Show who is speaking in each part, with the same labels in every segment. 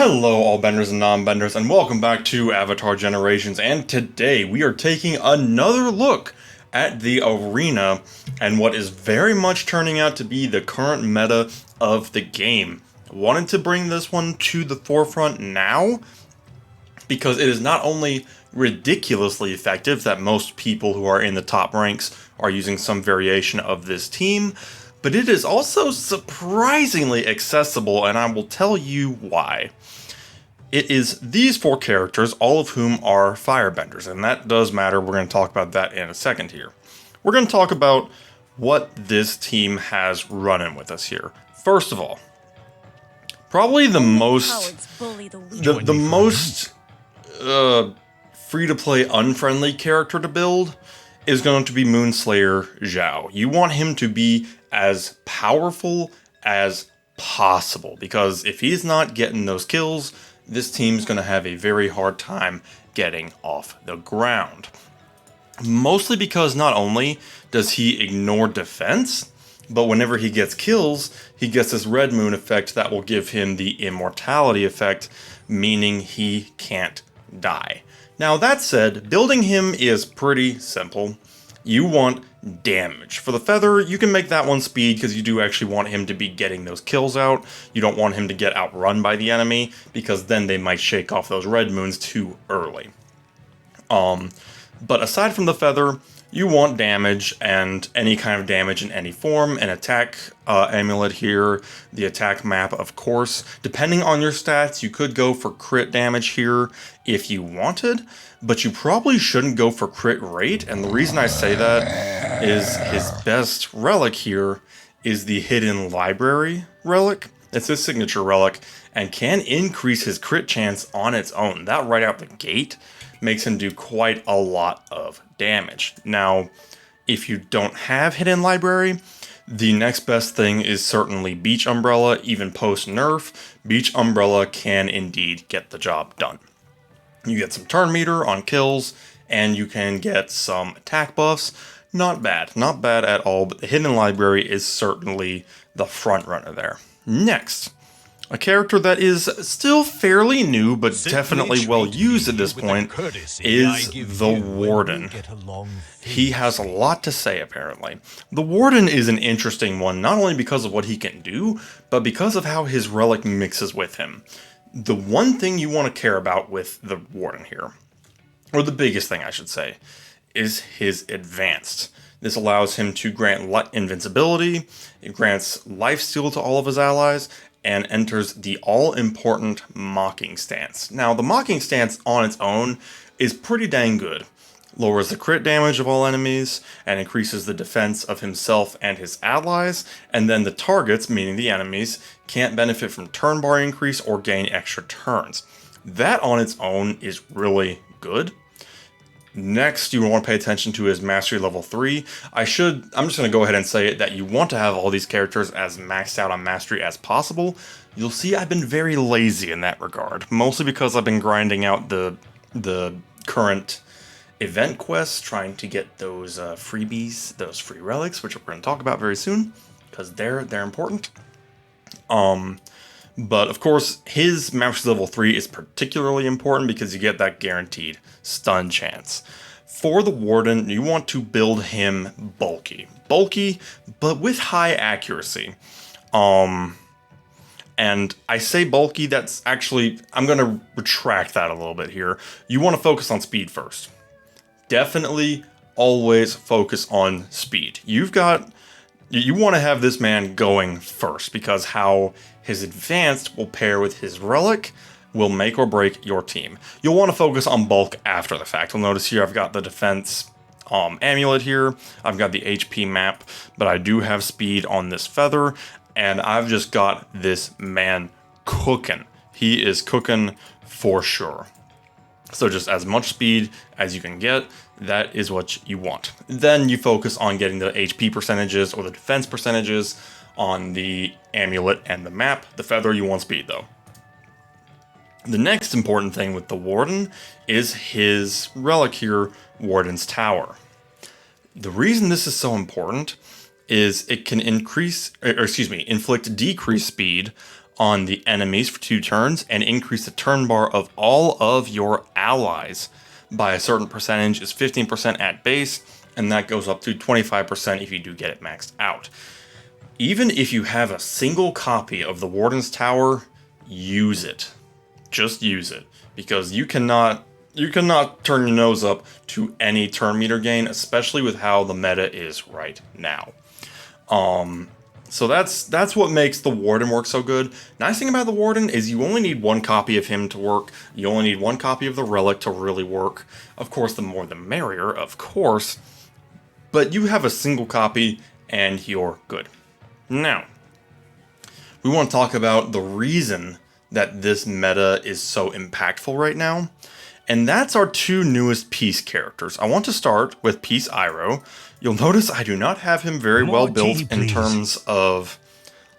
Speaker 1: Hello all benders and non-benders, and welcome back to Avatar Generations, and today we are taking another look at the arena and what is very much turning out to be the current meta of the game. I wanted to bring this one to the forefront now because it is not only ridiculously effective that most people who are in the top ranks are using some variation of this team, but it is also surprisingly accessible, and I will tell you why. It is these four characters, all of whom are firebenders, and that does matter. We're going to talk about that in a second here. We're going to talk about what this team has running with us here. First of all, probably the most free-to-play unfriendly character to build is going to be Moonslayer Zhao. You want him to be as powerful as possible, because if he's not getting those kills, this team's going to have a very hard time getting off the ground. Mostly because not only does he ignore defense, but whenever he gets kills, he gets this red moon effect that will give him the immortality effect, meaning he can't die. Now that said, building him is pretty simple. You want damage. For the feather, you can make that one speed because you do actually want him to be getting those kills out. You don't want him to get outrun by the enemy because then they might shake off those red moons too early. But aside from the feather, you want damage, and any kind of damage in any form. An attack amulet here, the attack map of course. Depending on your stats, you could go for crit damage here if you wanted, but you probably shouldn't go for crit rate, and the reason I say that is his best relic here is the Hidden Library relic. It's his signature relic, and can increase his crit chance on its own. That right out the gate makes him do quite a lot of damage. Now, if you don't have Hidden Library, the next best thing is certainly Beach Umbrella. Even post-nerf, Beach Umbrella can indeed get the job done. You get some turn meter on kills, and you can get some attack buffs. Not bad at all, but the Hidden Library is certainly the front runner there. Next, a character that is still fairly new, but definitely well used at this point, is the Warden. He has a lot to say, apparently. The Warden is an interesting one, not only because of what he can do, but because of how his relic mixes with him. The one thing you want to care about with the Warden here, or the biggest thing I should say, is his advanced. This allows him to grant invincibility, it grants lifesteal to all of his allies, and enters the all-important Mocking Stance. Now, the Mocking Stance on its own is pretty dang good. Lowers the crit damage of all enemies, and increases the defense of himself and his allies, and then the targets, meaning the enemies, can't benefit from turn bar increase or gain extra turns. That on its own is really good. Next, you want to pay attention to his Mastery level 3. I'm just going to go ahead and say it, that you want to have all these characters as maxed out on Mastery as possible. You'll see I've been very lazy in that regard, mostly because I've been grinding out the current event quests, trying to get those freebies, those free relics, which we're going to talk about very soon, because they're important. But of course, his Mastery level 3 is particularly important because you get that guaranteed stun chance. For the Warden, you want to build him bulky. Bulky, but with high accuracy. And I say bulky, that's actually, I'm going to retract that a little bit here. You want to focus on speed first. Definitely always focus on speed. You want to have this man going first, because how his advanced will pair with his relic will make or break your team. You'll want to focus on bulk after the fact. You'll notice here I've got the defense amulet here. I've got the HP map, but I do have speed on this feather, and I've just got this man cooking. He is cooking for sure. So just as much speed as you can get, that is what you want. Then you focus on getting the HP percentages or the defense percentages on the amulet and the map. The feather, you want speed though. The next important thing with the Warden is his relic here, Warden's Tower. The reason this is so important is it can inflict decreased speed on the enemies for 2 turns and increase the turn bar of all of your allies by a certain percentage. Is 15% at base, and that goes up to 25% if you do get it maxed out. Even if you have a single copy of the Warden's Tower, use it. Just use it, because you cannot turn your nose up to any turn meter gain, especially with how the meta is right now. So that's what makes the Warden work so good. Nice thing about the Warden is you only need 1 copy of him to work. You only need 1 copy of the Relic to really work. Of course, the more the merrier, of course. But you have a single copy and you're good. Now, we want to talk about the reason that this meta is so impactful right now. And that's our 2 newest Peace characters. I want to start with Peace Iroh. You'll notice I do not have him very well built in terms of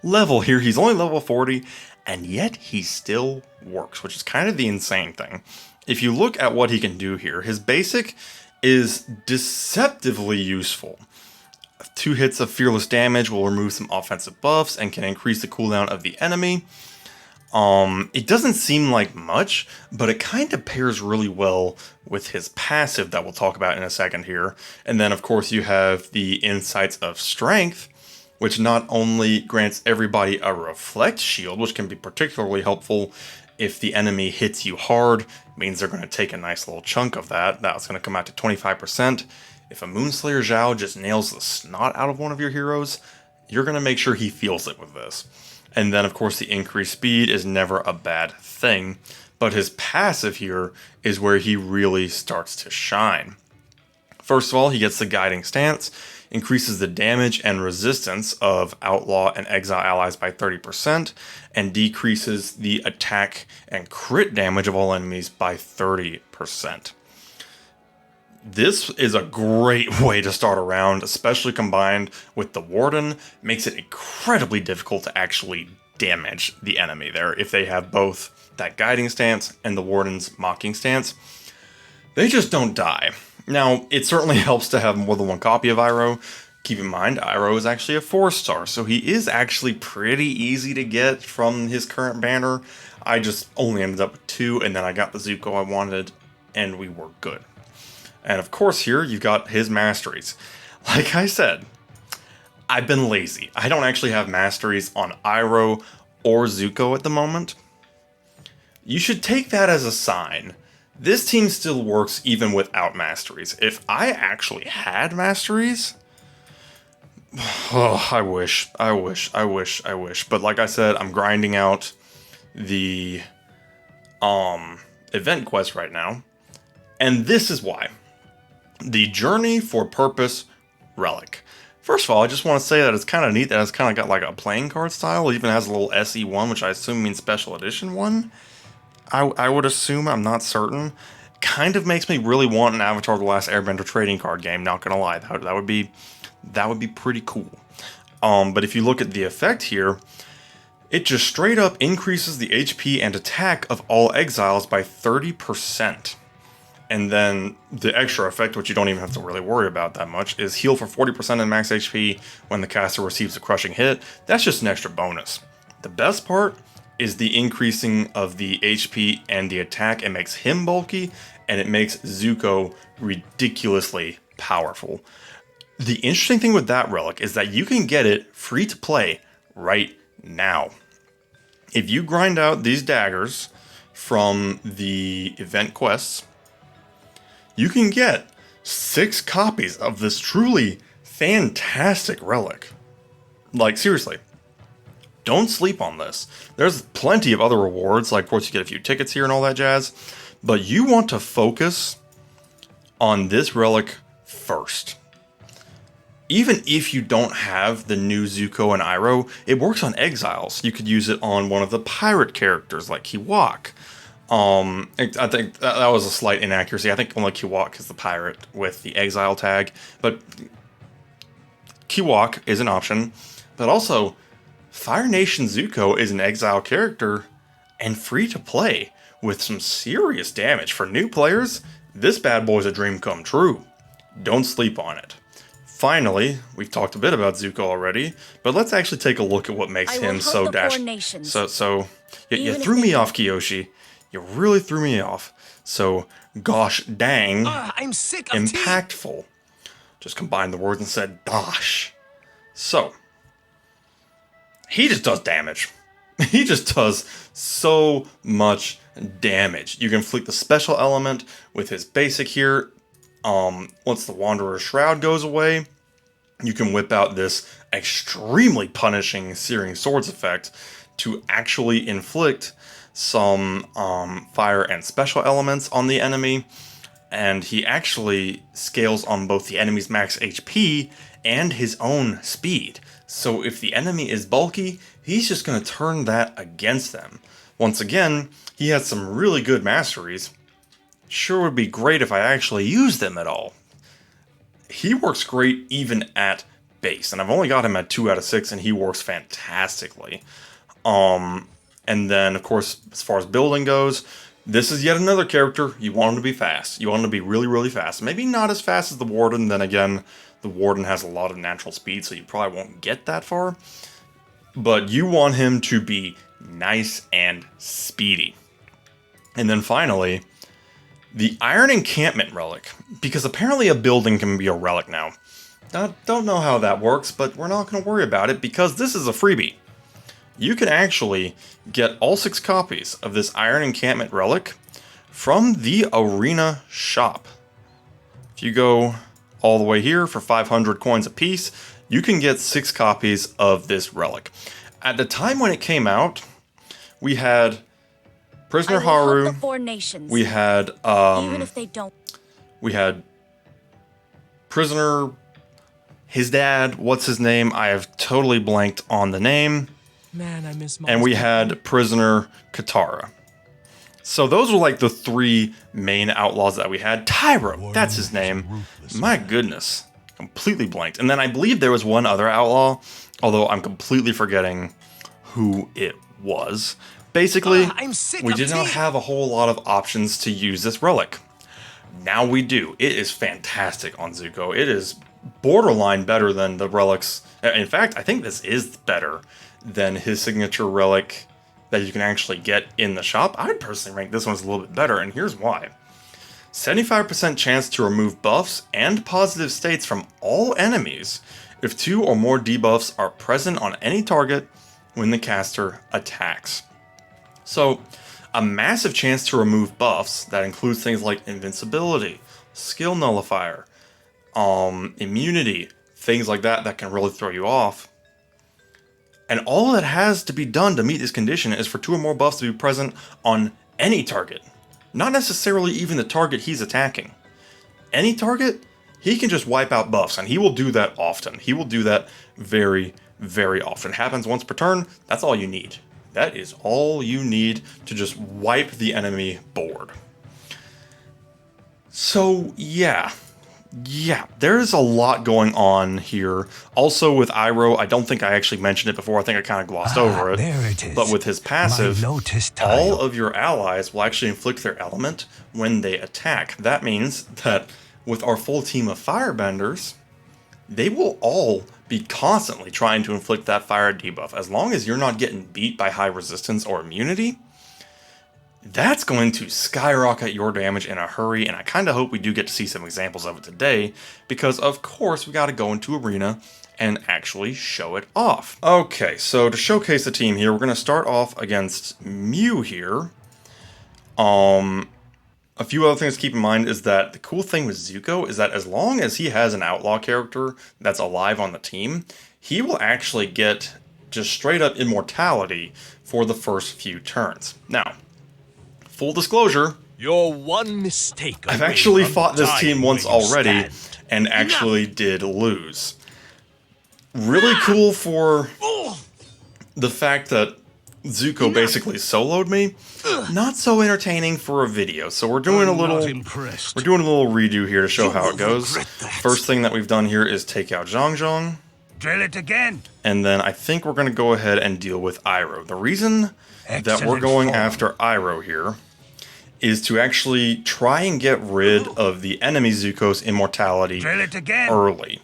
Speaker 1: level here. He's only level 40, and yet he still works, which is kind of the insane thing. If you look at what he can do here, his basic is deceptively useful. 2 hits of fearless damage will remove some offensive buffs and can increase the cooldown of the enemy. It doesn't seem like much, but it kind of pairs really well with his passive that we'll talk about in a second here. And then, of course, you have the Insights of Strength, which not only grants everybody a reflect shield, which can be particularly helpful if the enemy hits you hard. It means they're going to take a nice little chunk of that. That's going to come out to 25%. If a Moonslayer Zhao just nails the snot out of one of your heroes, you're going to make sure he feels it with this. And then, of course, the increased speed is never a bad thing, but his passive here is where he really starts to shine. First of all, he gets the Guiding Stance, increases the damage and resistance of Outlaw and Exile allies by 30%, and decreases the attack and crit damage of all enemies by 30%. This is a great way to start a round, especially combined with the Warden. Makes it incredibly difficult to actually damage the enemy there if they have both that Guiding Stance and the Warden's Mocking Stance. They just don't die. Now, it certainly helps to have more than 1 copy of Iroh. Keep in mind, Iroh is actually a 4-star, so he is actually pretty easy to get from his current banner. I just only ended up with 2, and then I got the Zuko I wanted, and we were good. And of course here, you've got his masteries. Like I said, I've been lazy. I don't actually have masteries on Iroh or Zuko at the moment. You should take that as a sign. This team still works even without masteries. If I actually had masteries... Oh, I wish. But like I said, I'm grinding out the event quest right now. And this is why. The Journey for Purpose Relic. First of all, I just want to say that it's kind of neat that it's kind of got like a playing card style. It even has a little SE1, which I assume means Special Edition 1. I would assume, I'm not certain. Kind of makes me really want an Avatar The Last Airbender trading card game, not gonna lie. That would be pretty cool. But if you look at the effect here, it just straight up increases the HP and attack of all exiles by 30%. And then the extra effect, which you don't even have to really worry about that much, is heal for 40% in max HP when the caster receives a crushing hit. That's just an extra bonus. The best part is the increasing of the HP and the attack. It makes him bulky, and it makes Zuko ridiculously powerful. The interesting thing with that relic is that you can get it free to play right now. If you grind out these daggers from the event quests, you can get 6 copies of this truly fantastic relic. Like, seriously, don't sleep on this. There's plenty of other rewards, like of course you get a few tickets here and all that jazz, but you want to focus on this relic first. Even if you don't have the new Zuko and Iroh, it works on exiles. You could use it on one of the pirate characters like Kiwak. I think that was a slight inaccuracy. I think only Kiwak is the pirate with the exile tag, but Kiwak is an option. But also, Fire Nation Zuko is an exile character and free to play with some serious damage. For new players, this bad boy's a dream come true. Don't sleep on it. finally, we've talked a bit about Zuko already, but let's actually take a look at what makes him so you threw me off, Kyoshi. You really threw me off. So, gosh dang,
Speaker 2: I'm sick of
Speaker 1: impactful. Just combined the words and said dosh. So, he just does damage. He just does so much damage. You can inflict the special element with his basic here. Once the Wanderer's Shroud goes away, you can whip out this extremely punishing Searing Swords effect to actually inflict some fire and special elements on the enemy. And he actually scales on both the enemy's max HP and his own speed. So if the enemy is bulky, he's just going to turn that against them. Once again, he has some really good masteries. Sure would be great if I actually used them at all. He works great even at base, and I've only got him at 2 out of 6, and he works fantastically. And then, of course, as far as building goes, this is yet another character. You want him to be fast. You want him to be really, really fast. Maybe not as fast as the Warden, then again, the Warden has a lot of natural speed, so you probably won't get that far. But you want him to be nice and speedy. And then finally, the Iron Encampment Relic, because apparently a building can be a relic now. I don't know how that works, but we're not going to worry about it because this is a freebie. You can actually get all 6 copies of this Iron Encampment Relic from the Arena shop. If you go all the way here for 500 coins apiece, you can get 6 copies of this relic. At the time when it came out, we had Prisoner Haru, we had we had Prisoner, his dad, what's his name? I have totally blanked on the name.
Speaker 2: Man, I miss
Speaker 1: and we had Prisoner Katara. So those were like the 3 main outlaws that we had. Tyro, that's his name. My goodness, completely blanked. And then I believe there was one other outlaw, although I'm completely forgetting who it was. Basically, we did not have a whole lot of options to use this relic. Now we do. It is fantastic on Zuko. It is borderline better than the relics. In fact, I think this is better than his signature relic that you can actually get in the shop. I would personally rank this one as a little bit better, and here's why. 75% chance to remove buffs and positive states from all enemies if 2 or more debuffs are present on any target when the caster attacks. So, a massive chance to remove buffs that includes things like invincibility, skill nullifier, immunity, things like that that can really throw you off. And all that has to be done to meet this condition is for 2 or more buffs to be present on any target. Not necessarily even the target he's attacking. Any target, he can just wipe out buffs, and he will do that often. He will do that very, very often. It happens once per turn, that's all you need. That is all you need to just wipe the enemy board. So, yeah, there's a lot going on here. Also with Iroh, I don't think I actually mentioned it before. I think I kind of glossed over it.
Speaker 3: There it is.
Speaker 1: But with his passive,
Speaker 3: all
Speaker 1: all of your allies will actually inflict their element when they attack. That means that with our full team of firebenders, they will all be constantly trying to inflict that fire debuff. As long as you're not getting beat by high resistance or immunity, that's going to skyrocket your damage in a hurry, and I kind of hope we do get to see some examples of it today, because of course we got to go into Arena and actually show it off. Okay, so to showcase the team here, we're going to start off against Mew here. A few other things to keep in mind is that the cool thing with Zuko is that as long as he has an outlaw character that's alive on the team, he will actually get just straight up immortality for the first few turns. Now, full disclosure,
Speaker 2: you're one mistake.
Speaker 1: I've actually fought this team once already and actually did lose. Really cool for the fact that Zuko basically soloed me. Not so entertaining for a video, so we're doing a little redo here to show how it goes. First thing that we've done here is take out Zhang Zhang.
Speaker 3: Drill it again.
Speaker 1: And then I think we're going to go ahead and deal with Iroh. The reason that we're going after Iroh here is to actually try and get rid of the enemy Zuko's immortality early.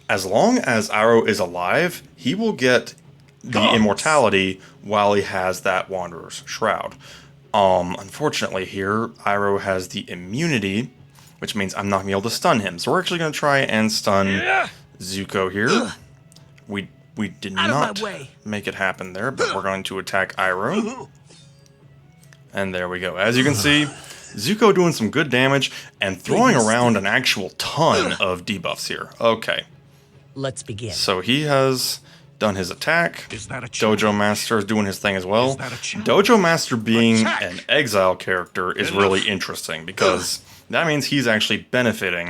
Speaker 1: as long as Iroh is alive, he will get the immortality while he has that Wanderer's Shroud. Unfortunately here, Iroh has the immunity, which means I'm not going to be able to stun him. So we're actually going to try and stun Zuko here. We did not make it happen there, but we're going to attack Iroh. And there we go. As you can see, Zuko doing some good damage and throwing around an actual ton of debuffs here. Okay.
Speaker 3: Let's begin.
Speaker 1: So he has done his attack. Dojo Master is doing his thing as well. Dojo Master being an exile character is really interesting because that means he's actually benefiting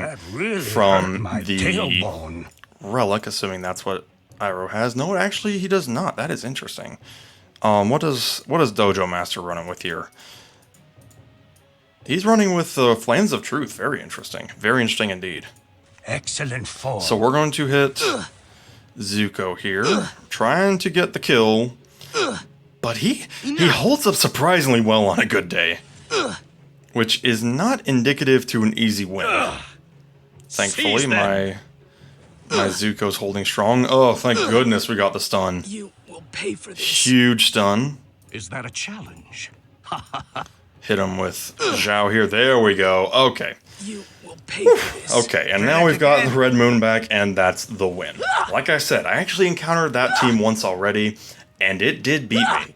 Speaker 1: from the relic, assuming that's what Iroh has. No, actually he does not. That is interesting. What does Dojo Master running with here? He's running with the Flames of Truth. Very interesting. Very interesting indeed.
Speaker 4: Excellent fall.
Speaker 1: So we're going to hit Zuko here, trying to get the kill, but he holds up surprisingly well on a good day, which is not indicative to an easy win. Thankfully, my Zuko's holding strong. Oh, thank goodness we got the stun.
Speaker 3: You will pay for this.
Speaker 1: Huge stun.
Speaker 4: Is that a challenge?
Speaker 1: Hit him with Zhao here. There we go. Okay.
Speaker 3: You will pay for this.
Speaker 1: Okay, and now we've got the Red Moon back, and that's the win. Like I said, I actually encountered that team once already, and it did beat me.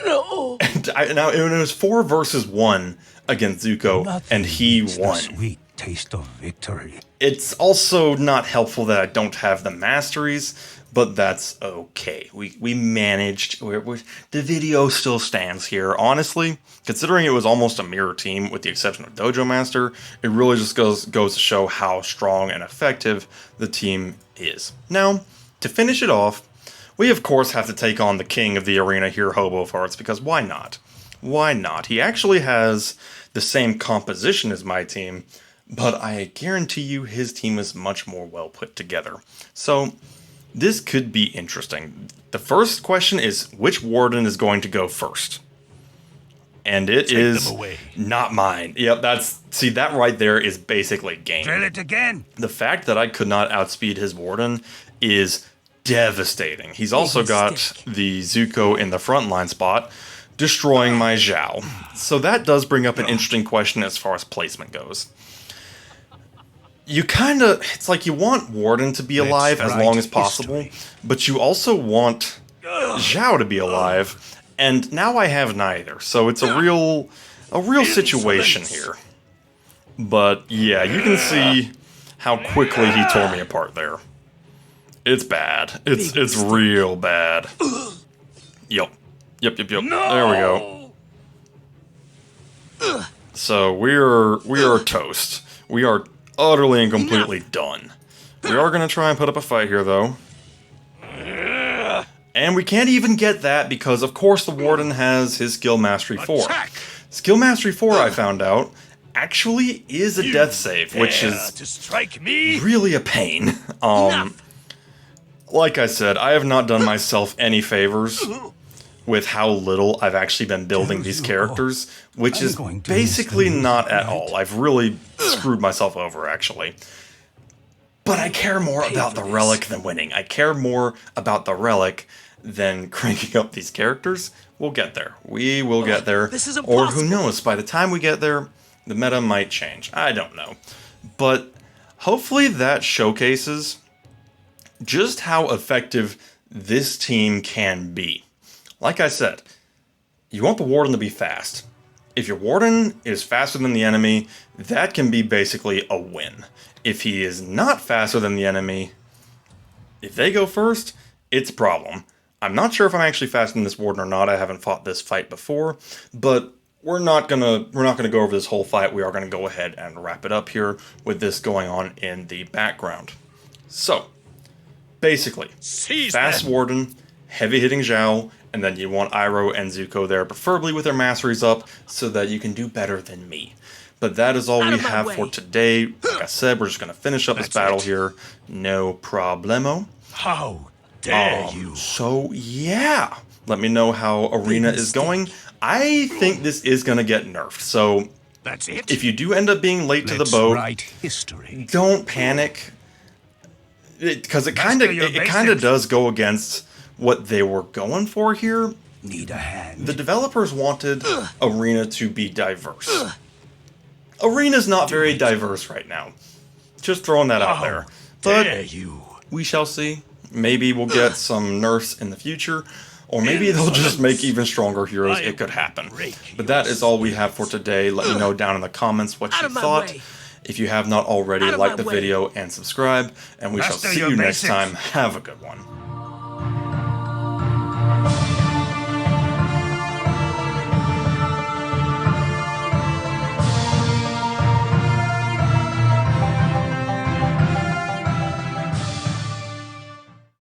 Speaker 3: No.
Speaker 1: And now it was 4 versus 1 against Zuko, and he won.
Speaker 4: Sweet taste of victory.
Speaker 1: It's also not helpful that I don't have the masteries, but that's okay. We managed. The video still stands here. Honestly, considering it was almost a mirror team with the exception of Dojo Master, it really just goes to show how strong and effective the team is. Now, to finish it off, we of course have to take on the king of the arena here, Hobo of Hearts, because why not? Why not? He actually has the same composition as my team, but I guarantee you his team is much more well put together. So this could be interesting. The first question is, which warden is going to go first? And it is not mine. Yep, that right there is basically game.
Speaker 4: Drill it again.
Speaker 1: The fact that I could not outspeed his warden is devastating. He's also got the Zuko in the frontline spot, destroying my Zhao. So that does bring up an interesting question as far as placement goes. It's like you want Warden to be alive as long as possible, but you also want Zhao to be alive, and now I have neither, so it's a real situation here. But yeah, you can see how quickly he tore me apart there. It's bad. It's real bad. Yep. There we go. So we are toast. We are utterly and completely done. We are going to try and put up a fight here, though. And we can't even get that because, of course, the Warden has his Skill Mastery 4. Skill Mastery 4, I found out, actually is a death save, which is really a pain. Like I said, I have not done myself any favors with how little I've actually been building these characters, which is basically not at all. I've really screwed myself over, actually. But I care more about the relic than winning. I care more about the relic than cranking up these characters. We'll get there. We will get there. Or who knows, by the time we get there, the meta might change. I don't know. But hopefully that showcases just how effective this team can be. Like I said, you want the Warden to be fast. If your Warden is faster than the enemy, that can be basically a win. If he is not faster than the enemy, if they go first, it's a problem. I'm not sure if I'm actually faster than this Warden or not. I haven't fought this fight before, but we're not gonna go over this whole fight. We are gonna go ahead and wrap it up here with this going on in the background. So, basically, fast Warden, heavy hitting Zhao, and then you want Iroh and Zuko there, preferably with their masteries up, so that you can do better than me. But that is all we have for today. Like I said, we're just going to finish up this battle here. No problemo.
Speaker 4: How dare you?
Speaker 1: So, yeah. Let me know how Arena is going. I think this is going to get nerfed. So,
Speaker 4: that's it. If
Speaker 1: you do end up being late to the boat,
Speaker 4: write history.
Speaker 1: Don't panic. because it
Speaker 4: Master
Speaker 1: kind
Speaker 4: your
Speaker 1: of
Speaker 4: basics.
Speaker 1: does go against what they were going for here.
Speaker 4: Need a hand.
Speaker 1: The developers wanted Arena to be diverse. Arena's not very diverse right now. Just throwing that out there. But
Speaker 4: Dare you?
Speaker 1: we shall see. Maybe we'll get some nerfs in the future, or maybe they'll just make even stronger heroes. It could happen. But that is all we have for today. Let me know down in the comments what
Speaker 3: Out
Speaker 1: you
Speaker 3: of my
Speaker 1: thought.
Speaker 3: way.
Speaker 1: If you have not already,
Speaker 3: Out of
Speaker 1: like
Speaker 3: my
Speaker 1: the
Speaker 3: way.
Speaker 1: video and subscribe. And we shall
Speaker 4: Master
Speaker 1: see
Speaker 4: your
Speaker 1: you next
Speaker 4: basics.
Speaker 1: time. Have a good one.